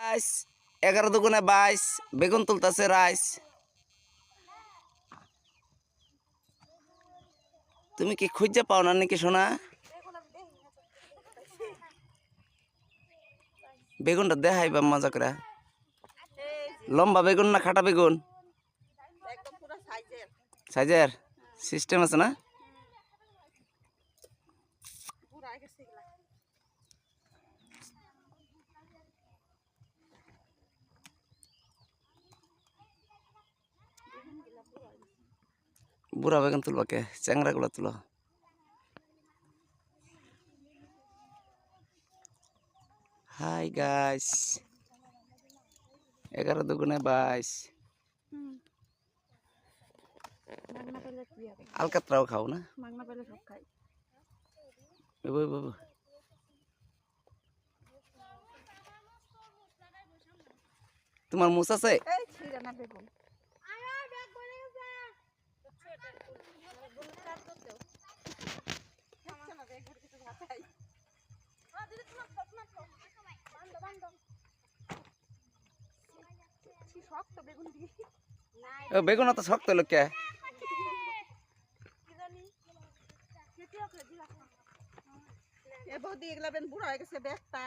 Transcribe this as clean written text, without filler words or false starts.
Rice 11 দুগুণে 22 বেগুন তুলতাছে rice. তুমি কি খুঁজে পাও না নাকি সোনা? বেগুনটা দেখাইবা মজা করে। লম্বা বেগুন না খাটা বেগুন? সাইজের সিস্টেম আছে না? বুড়া বেগুন তুলবা কে? চ্যাংরা গুলা তুলো। হাই গাইস, 11 দুগুণে 22। আলকাতরাও খাও না? তোমার মুছ আছে? বেগুন তো শক্ত লোকে। বৌদি এগুলা বেন বুড়া হয়ে গেছে দেখতা